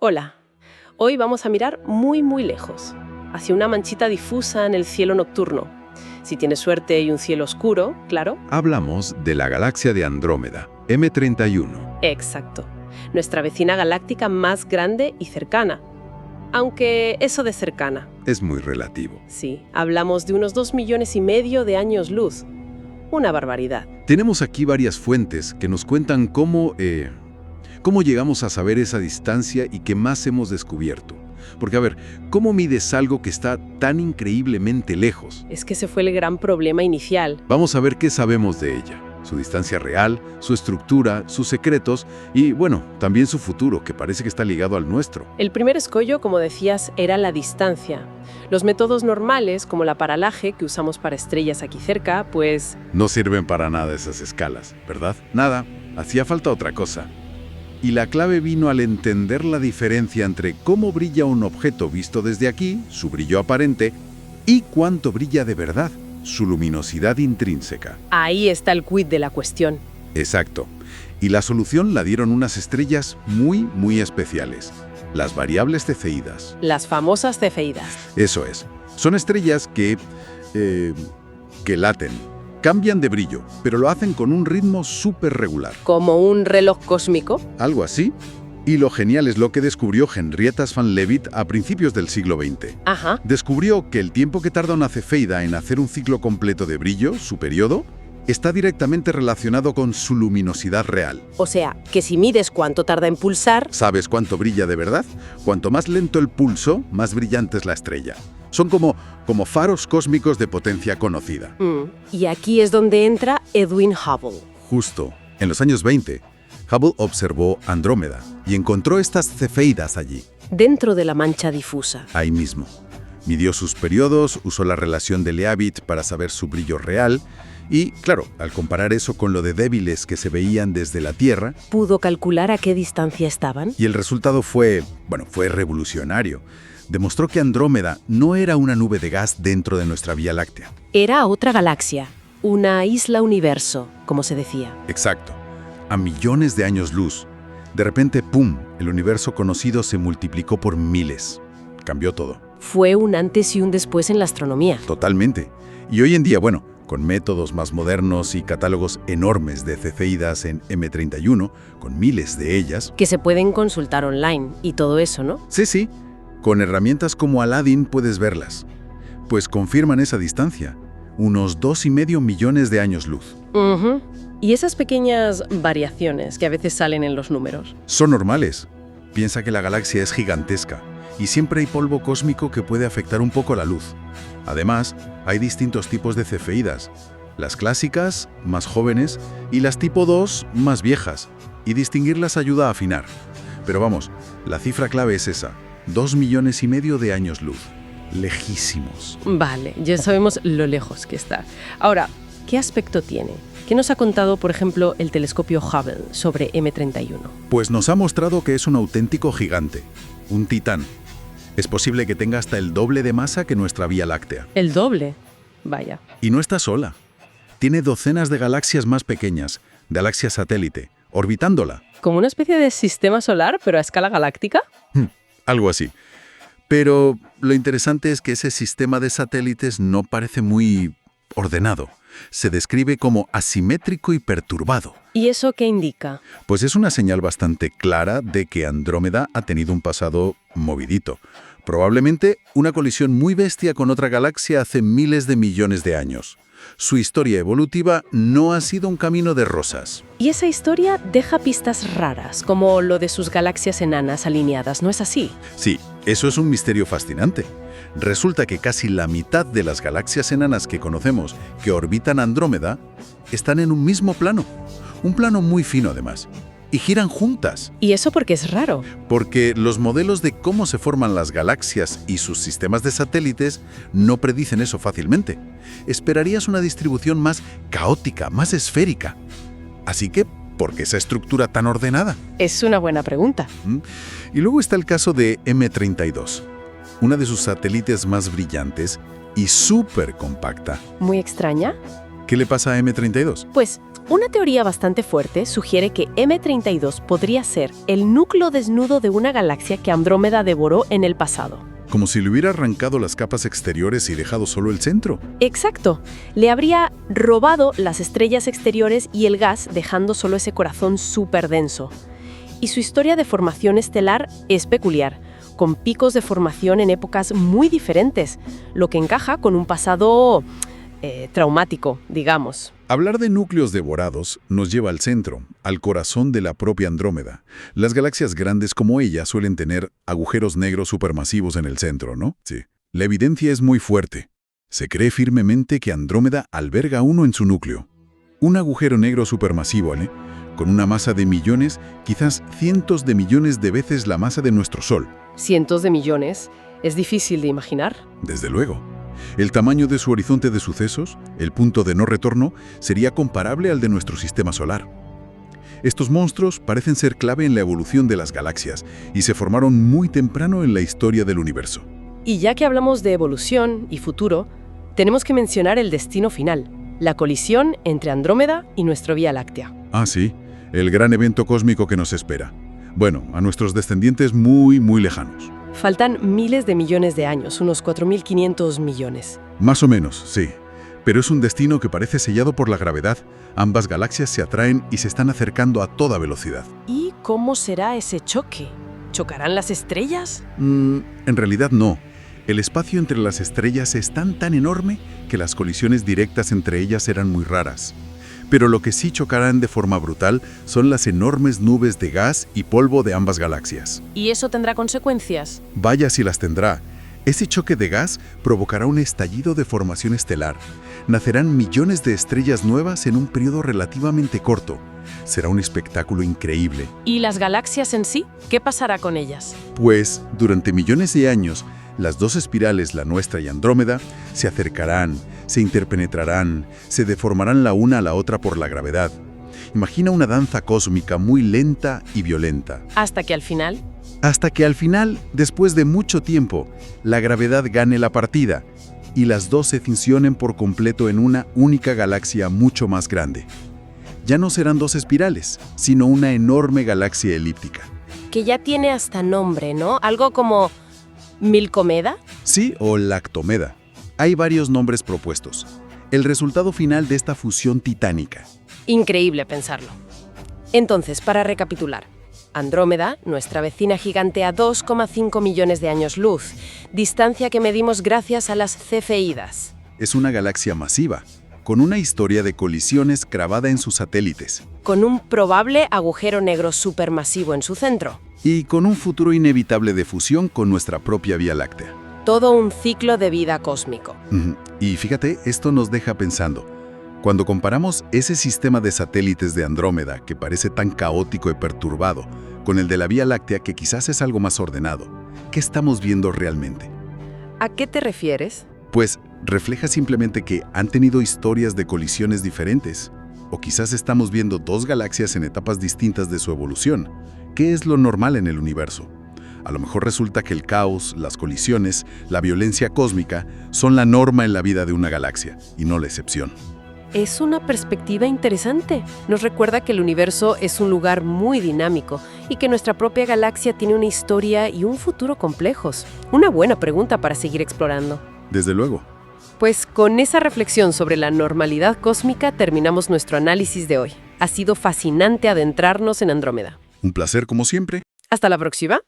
Hola, hoy vamos a mirar muy lejos, hacia una manchita difusa en el cielo nocturno. Si tienes suerte y un cielo oscuro, claro. Hablamos de la galaxia de Andrómeda, M31. Exacto, nuestra vecina galáctica más grande y cercana. Aunque eso de cercana, Es muy relativo. sí, hablamos de unos 2,5 millones de años luz. Una barbaridad. Tenemos aquí varias fuentes que nos cuentan cómo llegamos a saber esa distancia y qué más hemos descubierto. Porque, a ver, ¿cómo mides algo que está tan increíblemente lejos? Es que ese fue el gran problema inicial. Vamos a ver qué sabemos de ella. Su distancia real, su estructura, sus secretos y, bueno, también su futuro, que parece que está ligado al nuestro. El primer escollo, como decías, era la distancia. Los métodos normales, como la paralaje que usamos para estrellas aquí cerca, pues No sirven para nada esas escalas, ¿verdad? Nada, hacía falta otra cosa. Y la clave vino al entender la diferencia entre cómo brilla un objeto visto desde aquí, su brillo aparente, y cuánto brilla de verdad, su luminosidad intrínseca. ahí está el quid de la cuestión. Exacto. Y la solución la dieron unas estrellas muy especiales, las variables cefeidas. Las famosas cefeidas. Eso es. Son estrellas que laten, cambian de brillo, pero lo hacen con un ritmo súper regular. Como un reloj cósmico. Algo así. Y lo genial es lo que descubrió Henrietta Van Leeuwen a principios del siglo XX. Ajá. Descubrió que el tiempo que tarda una cefeida en hacer un ciclo completo de brillo, su periodo, está directamente relacionado con su luminosidad real. O sea, que si mides cuánto tarda en pulsar, ¿Sabes cuánto brilla de verdad? Cuanto más lento el pulso, más brillante es la estrella. Son como faros cósmicos de potencia conocida. y aquí es donde entra Edwin Hubble. Justo, en los años 20, Hubble observó Andrómeda y encontró estas cefeidas allí, Dentro de la mancha difusa. ahí mismo. Midió sus periodos, usó la relación de Leavitt para saber su brillo real y, claro, al comparar eso con lo de débiles que se veían desde la Tierra, ¿Pudo calcular a qué distancia estaban? y el resultado fue revolucionario. Demostró que Andrómeda no era una nube de gas dentro de nuestra Vía Láctea. Era otra galaxia, una isla universo, como se decía. Exacto. A millones de años luz. De repente, ¡pum!, el universo conocido se multiplicó por miles. Cambió todo. Fue un antes y un después en la astronomía. Totalmente. Y hoy en día, con métodos más modernos y catálogos enormes de cefeidas en M31, con miles de ellas. Que se pueden consultar online y todo eso, ¿no? Sí. Con herramientas como Aladdin puedes verlas. Pues confirman esa distancia. Unos 2,5 millones de años luz. Ujú. Y esas pequeñas variaciones que a veces salen en los números. Son normales. Piensa que la galaxia es gigantesca y siempre hay polvo cósmico que puede afectar un poco la luz. Además, hay distintos tipos de cefeidas. Las clásicas, más jóvenes, y las tipo 2, más viejas. Y distinguirlas ayuda a afinar. Pero vamos, la cifra clave es esa. 2,5 millones de años luz. Lejísimos. Vale, ya sabemos lo lejos que está. Ahora, ¿qué aspecto tiene? ¿Qué nos ha contado, por ejemplo, el telescopio Hubble sobre M31? Pues nos ha mostrado que es un auténtico gigante. Un titán. Es posible que tenga hasta el doble de masa que nuestra Vía Láctea. El doble. Vaya. Y no está sola. Tiene docenas de galaxias más pequeñas, galaxias satélite, orbitándola. ¿Como una especie de sistema solar, pero a escala galáctica? Algo así. Pero lo interesante es que ese sistema de satélites no parece muy ordenado. Se describe como asimétrico y perturbado. ¿Y eso qué indica? Pues es una señal bastante clara de que Andrómeda ha tenido un pasado movidito. Probablemente una colisión muy bestia con otra galaxia hace miles de millones de años. Su historia evolutiva no ha sido un camino de rosas. Y esa historia deja pistas raras, como lo de sus galaxias enanas alineadas, ¿no es así? Sí, eso es un misterio fascinante. Resulta que casi la mitad de las galaxias enanas que conocemos que orbitan Andrómeda están en un mismo plano. Un plano muy fino además. Y giran juntas. ¿Y eso porque es raro? Porque los modelos de cómo se forman las galaxias y sus sistemas de satélites no predicen eso fácilmente. Esperarías una distribución más caótica, más esférica. Así que, ¿por qué esa estructura tan ordenada? Es una buena pregunta. Y luego está el caso de M32, una de sus satélites más brillantes y súper compacta. ¿Muy extraña? ¿Qué le pasa a M32? Pues Una teoría bastante fuerte sugiere que M32 podría ser el núcleo desnudo de una galaxia que Andrómeda devoró en el pasado. Como si le hubiera arrancado las capas exteriores y dejado solo el centro. Exacto. Le habría robado las estrellas exteriores y el gas, dejando solo ese corazón súper denso. Y su historia de formación estelar es peculiar, con picos de formación en épocas muy diferentes, lo que encaja con un pasado traumático, digamos. Hablar de núcleos devorados nos lleva al centro, al corazón de la propia Andrómeda. Las galaxias grandes como ella suelen tener agujeros negros supermasivos en el centro, ¿no? Sí. La evidencia es muy fuerte. Se cree firmemente que Andrómeda alberga uno en su núcleo. Un agujero negro supermasivo, ¿eh? Con una masa de millones, quizás cientos de millones de veces la masa de nuestro Sol. Cientos de millones. Es difícil de imaginar. Desde luego. El tamaño de su horizonte de sucesos, el punto de no retorno, sería comparable al de nuestro sistema solar. Estos monstruos parecen ser clave en la evolución de las galaxias y se formaron muy temprano en la historia del universo. Y ya que hablamos de evolución y futuro, tenemos que mencionar el destino final, la colisión entre Andrómeda y nuestra Vía Láctea. Ah, sí, el gran evento cósmico que nos espera. Bueno, a nuestros descendientes muy, muy lejanos. Faltan miles de millones de años, unos 4.500 millones. Más o menos, sí. Pero es un destino que parece sellado por la gravedad. Ambas galaxias se atraen y se están acercando a toda velocidad. ¿Y cómo será ese choque? ¿Chocarán las estrellas? En realidad no. El espacio entre las estrellas es tan enorme que las colisiones directas entre ellas eran muy raras. Pero lo que sí chocarán de forma brutal son las enormes nubes de gas y polvo de ambas galaxias. ¿Y eso tendrá consecuencias? Vaya si las tendrá. Ese choque de gas provocará un estallido de formación estelar. Nacerán millones de estrellas nuevas en un periodo relativamente corto. Será un espectáculo increíble. ¿Y las galaxias en sí? ¿Qué pasará con ellas? Pues, durante millones de años, las dos espirales, la nuestra y Andrómeda, se acercarán, se interpenetrarán, se deformarán la una a la otra por la gravedad. Imagina una danza cósmica muy lenta y violenta. Hasta que al final, después de mucho tiempo, la gravedad gane la partida y las dos se fusionen por completo en una única galaxia mucho más grande. Ya no serán dos espirales, sino una enorme galaxia elíptica. que ya tiene hasta nombre, ¿no? Algo como Milcomeda. Sí, o Lactomeda. Hay varios nombres propuestos. El resultado final de esta fusión titánica. Increíble pensarlo. Entonces, para recapitular, Andrómeda, nuestra vecina gigante a 2,5 millones de años luz, distancia que medimos gracias a las cefeidas. Es una galaxia masiva, con una historia de colisiones grabada en sus satélites. Con un probable agujero negro supermasivo en su centro. Y con un futuro inevitable de fusión con nuestra propia Vía Láctea. Todo un ciclo de vida cósmico. Y fíjate, esto nos deja pensando. Cuando comparamos ese sistema de satélites de Andrómeda, que parece tan caótico y perturbado, con el de la Vía Láctea, que quizás es algo más ordenado, ¿qué estamos viendo realmente? ¿A qué te refieres? Pues refleja simplemente que han tenido historias de colisiones diferentes. O quizás estamos viendo dos galaxias en etapas distintas de su evolución. ¿Qué es lo normal en el universo? A lo mejor resulta que el caos, las colisiones, la violencia cósmica son la norma en la vida de una galaxia, y no la excepción. Es una perspectiva interesante. Nos recuerda que el universo es un lugar muy dinámico y que nuestra propia galaxia tiene una historia y un futuro complejos. Una buena pregunta para seguir explorando. Desde luego. Pues con esa reflexión sobre la normalidad cósmica terminamos nuestro análisis de hoy. Ha sido fascinante adentrarnos en Andrómeda. Un placer como siempre. Hasta la próxima.